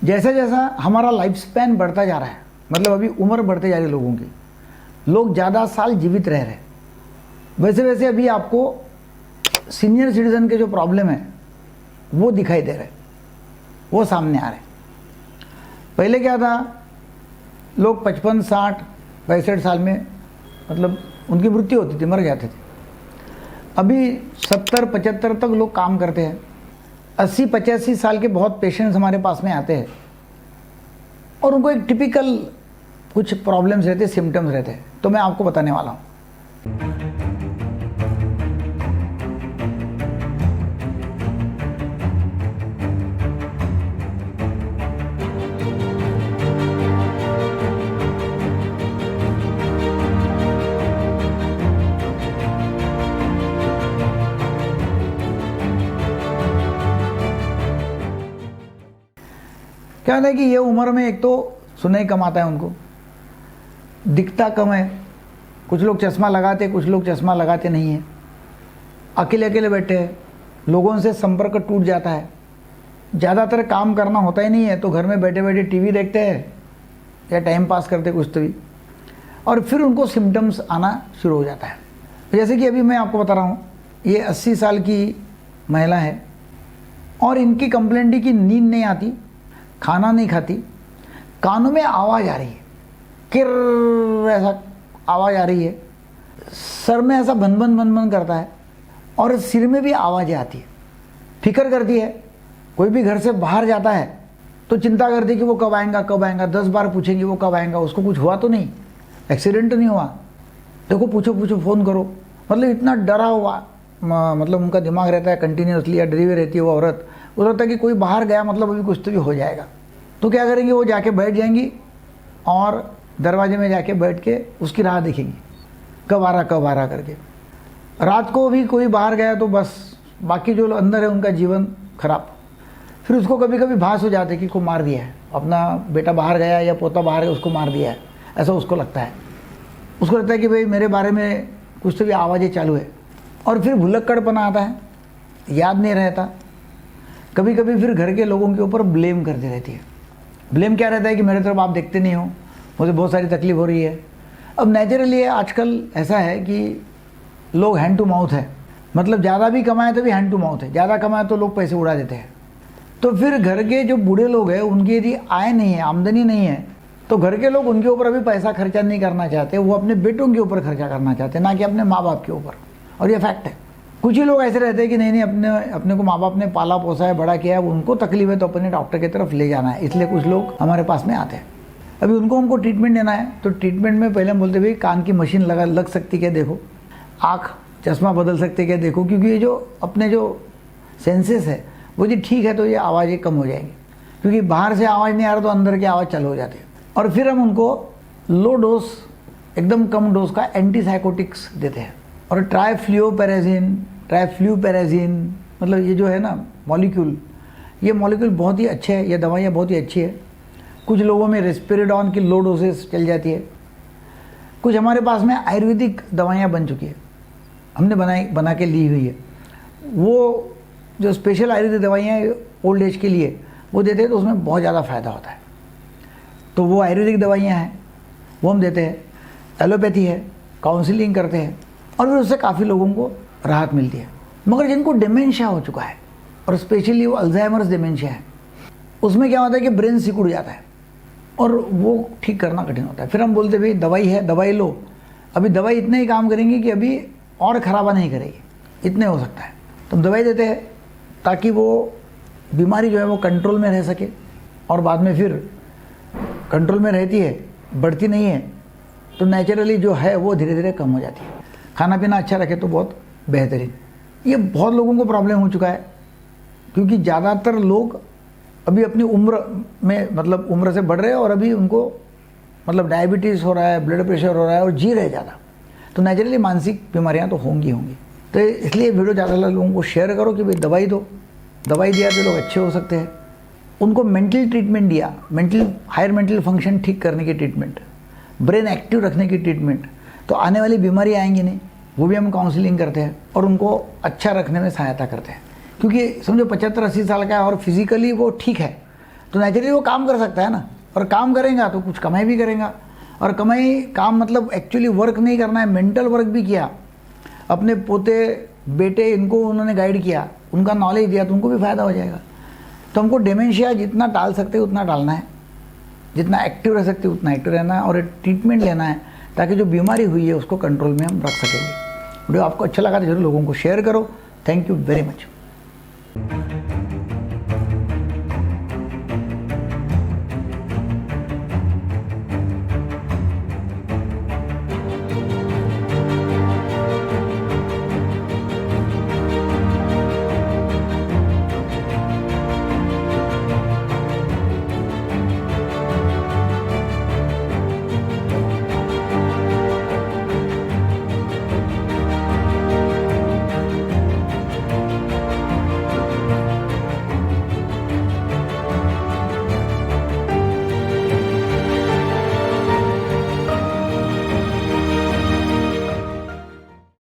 जैसा जैसा हमारा लाइफ स्पैन बढ़ता जा रहा है, मतलब अभी उम्र बढ़ते जा रही है लोगों की, लोग ज़्यादा साल जीवित रह रहे हैं, वैसे वैसे अभी आपको सीनियर सिटीजन के जो प्रॉब्लम है वो दिखाई दे रहे, वो सामने आ रहे। पहले क्या था, लोग 55, 60, 65 साल में मतलब उनकी मृत्यु होती थी, मर जाते थे। अभी 70, 75 तक लोग काम करते हैं। 80, 85 साल के बहुत पेशेंट्स हमारे पास में आते हैं और उनको एक टिपिकल कुछ प्रॉब्लम्स रहते, सिम्टम्स रहते हैं, तो मैं आपको बताने वाला हूँ। क्या होता है कि ये उम्र में एक तो सुनाई कम आता है, उनको दिखता कम है, कुछ लोग चश्मा लगाते, कुछ लोग चश्मा लगाते नहीं है, अकेले अकेले बैठे हैं, लोगों से संपर्क टूट जाता है, ज़्यादातर काम करना होता ही नहीं है, तो घर में बैठे बैठे टीवी देखते हैं या टाइम पास करते कुछ तो भी, और फिर उनको सिम्टम्स आना शुरू हो जाता है। जैसे कि अभी मैं आपको बता रहा हूँ, ये 80 साल की महिला है और इनकी कंप्लेंट थी कि नींद नहीं आती, खाना नहीं खाती, कानों में आवाज़ आ रही है, किर ऐसा आवाज़ आ रही है, सर में ऐसा भन भन भन भन करता है और सिर में भी आवाज़ें आती है, फिक्र करती है। कोई भी घर से बाहर जाता है तो चिंता करती है कि वो कब आएगा कब आएगा, 10 बार पूछेंगे वो कब आएगा, उसको कुछ हुआ तो नहीं, एक्सीडेंट तो नहीं हुआ, देखो पूछो पूछो फ़ोन करो, मतलब इतना डरा हुआ मतलब उनका दिमाग रहता है कंटिन्यूसली, या डरी हुई रहती है वो औरत। वो लगता है कि कोई बाहर गया मतलब अभी कुछ तो भी हो जाएगा। तो क्या करेंगे, वो जाके बैठ जाएंगी और दरवाजे में जाके बैठ के उसकी राह देखेंगी, कब आ रहा करके। रात को भी कोई बाहर गया तो बस बाकी जो अंदर है उनका जीवन खराब। फिर उसको कभी कभी भास हो जाते कि को मार दिया है, अपना बेटा बाहर गया या पोता बाहर गया उसको मार दिया है, ऐसा उसको लगता है। उसको लगता है कि भाई मेरे बारे में कुछ तो भी आवाज़ें चालू है, और फिर भुलक्कड़पना आता है, याद नहीं रहता। कभी कभी फिर घर के लोगों के ऊपर ब्लेम करती रहती है। ब्लेम क्या रहता है कि मेरे तरफ आप देखते नहीं हो, मुझे बहुत सारी तकलीफ हो रही है। अब नेचुरली आजकल ऐसा है कि लोग हैंड टू माउथ है, मतलब ज़्यादा भी कमाए तो भी हैंड टू माउथ है, ज़्यादा कमाए तो लोग पैसे उड़ा देते हैं। तो फिर घर के जो बूढ़े लोग हैं उनकी यदि आय नहीं है, आमदनी नहीं है, तो घर के लोग उनके ऊपर अभी पैसा खर्चा नहीं करना चाहते, वो अपने बेटों के ऊपर खर्चा करना चाहते हैं, ना कि अपने माँ बाप के ऊपर। और ये फैक्ट है। कुछ ही लोग ऐसे रहते हैं कि नहीं अपने को माँ बाप ने पाला पोसा है, बड़ा किया है, उनको तकलीफ है तो अपने डॉक्टर की तरफ ले जाना है, इसलिए कुछ लोग हमारे पास में आते हैं। अभी उनको ट्रीटमेंट देना है, तो ट्रीटमेंट में पहले हम बोलते भाई कान की मशीन लग सकती क्या देखो, आँख चश्मा बदल सकते क्या देखो, क्योंकि ये जो अपने जो सेंसेस है वो जी ठीक है तो ये आवाज़ें कम हो जाएंगी, क्योंकि बाहर से आवाज़ नहीं आ रहा तो अंदर की आवाज़ चालू हो जाती है। और फिर हम उनको लो डोज, एकदम कम डोज का एंटीसाइकोटिक्स देते हैं। और ट्राइफ्लूपैराजीन मतलब ये जो है ना मॉलिक्यूल, ये मॉलिक्यूल बहुत ही अच्छे है, ये दवाइयाँ बहुत ही अच्छी है। कुछ लोगों में रेस्पिरेडॉन की लो डोसेस चल जाती है। कुछ हमारे पास में आयुर्वेदिक दवाइयाँ बन चुकी है, हमने बना के ली हुई है। वो जो स्पेशल आयुर्वेदिक दवाइयाँ ओल्ड एज के लिए वो देते हैं, तो उसमें बहुत ज़्यादा फ़ायदा होता है। तो वो आयुर्वेदिक दवाइयाँ हैं वो हम देते हैं। एलोपैथी है, काउंसलिंग करते हैं, और फिर उससे काफ़ी लोगों को राहत मिलती है। मगर जिनको डिमेंशिया हो चुका है, और स्पेशली वो अल्जाइमर्स डिमेंशिया है, उसमें क्या होता है कि ब्रेन सिकुड़ जाता है और वो ठीक करना कठिन होता है। फिर हम बोलते भाई दवाई है, दवाई लो, अभी दवाई इतने ही काम करेंगी कि अभी और ख़राबा नहीं करेगी, इतने हो सकता है। तो हम दवाई देते हैं ताकि वो बीमारी जो है वो कंट्रोल में रह सके, और बाद में फिर कंट्रोल में रहती है, बढ़ती नहीं है, तो नेचुरली जो है वो धीरे धीरे कम हो जाती है। खाना पीना अच्छा रखे तो बहुत बेहतरीन। ये बहुत लोगों को प्रॉब्लम हो चुका है, क्योंकि ज़्यादातर लोग अभी अपनी उम्र में मतलब उम्र से बढ़ रहे हैं, और अभी उनको मतलब डायबिटीज़ हो रहा है, ब्लड प्रेशर हो रहा है, और जी रहे ज़्यादा, तो नेचुरली मानसिक बीमारियाँ तो होंगी। तो इसलिए वीडियो ज़्यादा लोगों को शेयर करो कि भाई दवाई दो, दवाई दिया तो लोग अच्छे हो सकते हैं। उनको मेंटल ट्रीटमेंट दिया, हायर मेंटल फंक्शन ठीक करने की ट्रीटमेंट, ब्रेन एक्टिव रखने की ट्रीटमेंट, तो आने वाली बीमारी आएंगी नहीं, वो भी हम काउंसलिंग करते हैं और उनको अच्छा रखने में सहायता करते हैं। क्योंकि समझो 75-80 साल का है और फिजिकली वो ठीक है, तो नेचुरली वो काम कर सकता है ना, और काम करेगा तो कुछ कमाई भी करेगा। और कमाई काम मतलब एक्चुअली वर्क नहीं करना है, मेंटल वर्क भी किया, अपने पोते बेटे इनको उन्होंने गाइड किया, उनका नॉलेज दिया, तो उनको भी फ़ायदा हो जाएगा। तो हमको डिमेंशिया जितना टाल सकते उतना टालना है, जितना एक्टिव रह सकते उतना एक्टिव रहना है, और ट्रीटमेंट लेना है ताकि जो बीमारी हुई है उसको कंट्रोल में हम रख सकेंगे। वीडियो आपको अच्छा लगा तो जरूर लोगों को शेयर करो। Thank you very much.